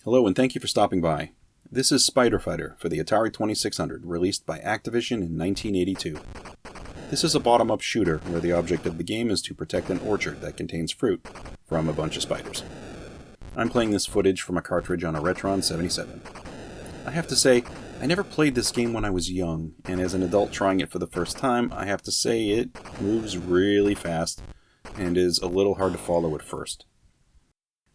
Hello and thank you for stopping by. This is Spider Fighter for the Atari 2600, released by Activision in 1982. This is a bottom-up shooter where the object of the game is to protect an orchard that contains fruit from a bunch of spiders. I'm playing this footage from a cartridge on a Retron 77. I have to say, I never played this game when I was young, and as an adult trying it for the first time, I have to say it moves really fast and is a little hard to follow at first.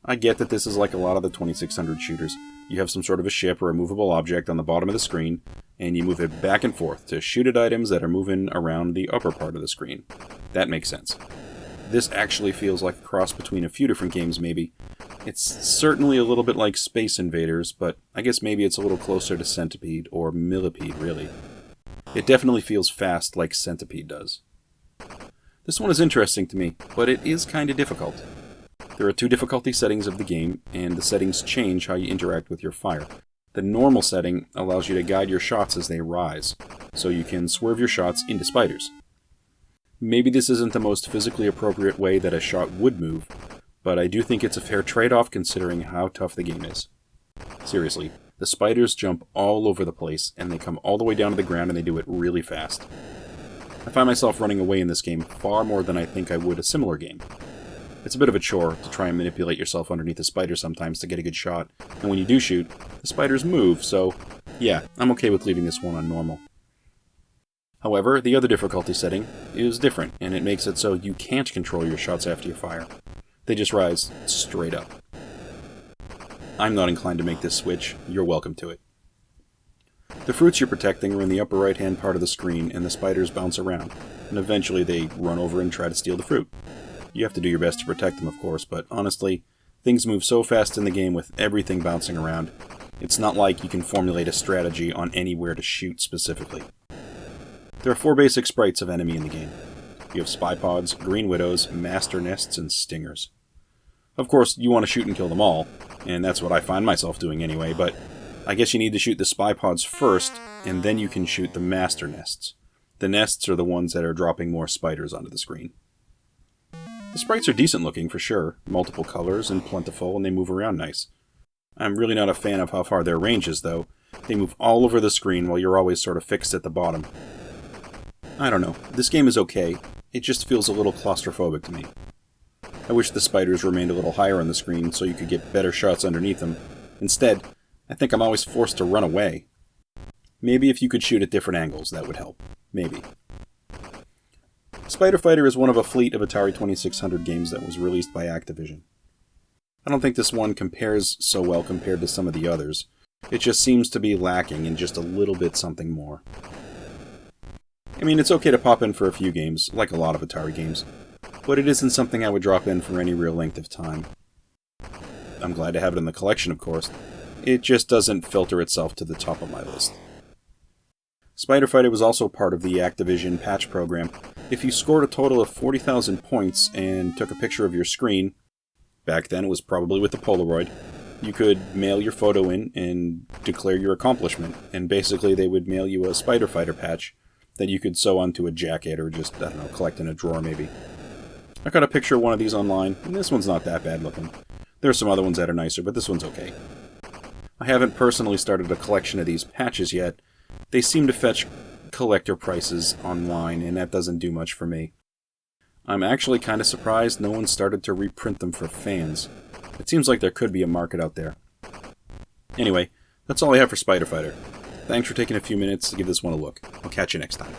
I get that this is like a lot of the 2600 shooters. You have some sort of a ship or a movable object on the bottom of the screen, and you move it back and forth to shoot at items that are moving around the upper part of the screen. That makes sense. This actually feels like a cross between a few different games, maybe. It's certainly a little bit like Space Invaders, but I guess maybe it's a little closer to Centipede, or Millipede, really. It definitely feels fast like Centipede does. This one is interesting to me, but it is kind of difficult. There are two difficulty settings of the game, and the settings change how you interact with your fire. The normal setting allows you to guide your shots as they rise, so you can swerve your shots into spiders. Maybe this isn't the most physically appropriate way that a shot would move, but I do think it's a fair trade-off considering how tough the game is. Seriously, the spiders jump all over the place, and they come all the way down to the ground and they do it really fast. I find myself running away in this game far more than I think I would a similar game. It's a bit of a chore to try and manipulate yourself underneath a spider sometimes to get a good shot, and when you do shoot, the spiders move, so yeah, I'm okay with leaving this one on normal. However, the other difficulty setting is different, and it makes it so you can't control your shots after you fire. They just rise straight up. I'm not inclined to make this switch. You're welcome to it. The fruits you're protecting are in the upper right-hand part of the screen, and the spiders bounce around, and eventually they run over and try to steal the fruit. You have to do your best to protect them, of course, but honestly, things move so fast in the game with everything bouncing around, it's not like you can formulate a strategy on anywhere to shoot specifically. There are 4 basic sprites of enemy in the game. You have spy pods, green widows, master nests, and stingers. Of course, you want to shoot and kill them all, and that's what I find myself doing anyway, but I guess you need to shoot the spy pods first, and then you can shoot the master nests. The nests are the ones that are dropping more spiders onto the screen. The sprites are decent looking for sure, multiple colors and plentiful, and they move around nice. I'm really not a fan of how far their range is though. They move all over the screen while you're always sort of fixed at the bottom. I don't know, this game is okay, it just feels a little claustrophobic to me. I wish the spiders remained a little higher on the screen so you could get better shots underneath them. Instead, I think I'm always forced to run away. Maybe if you could shoot at different angles, that would help. Maybe. Spider Fighter is one of a fleet of Atari 2600 games that was released by Activision. I don't think this one compares so well compared to some of the others. It just seems to be lacking in just a little bit something more. I mean, it's okay to pop in for a few games, like a lot of Atari games, but it isn't something I would drop in for any real length of time. I'm glad to have it in the collection, of course. It just doesn't filter itself to the top of my list. Spider Fighter was also part of the Activision patch program. If you scored a total of 40,000 points and took a picture of your screen, back then it was probably with the Polaroid, you could mail your photo in and declare your accomplishment, and basically they would mail you a Spider Fighter patch that you could sew onto a jacket or just, I don't know, collect in a drawer maybe. I got a picture of one of these online, and this one's not that bad looking. There are some other ones that are nicer, but this one's okay. I haven't personally started a collection of these patches yet. They seem to fetch collector prices online, and that doesn't do much for me. I'm actually kind of surprised no one started to reprint them for fans. It seems like there could be a market out there. Anyway, that's all I have for Spider Fighter. Thanks for taking a few minutes to give this one a look. I'll catch you next time.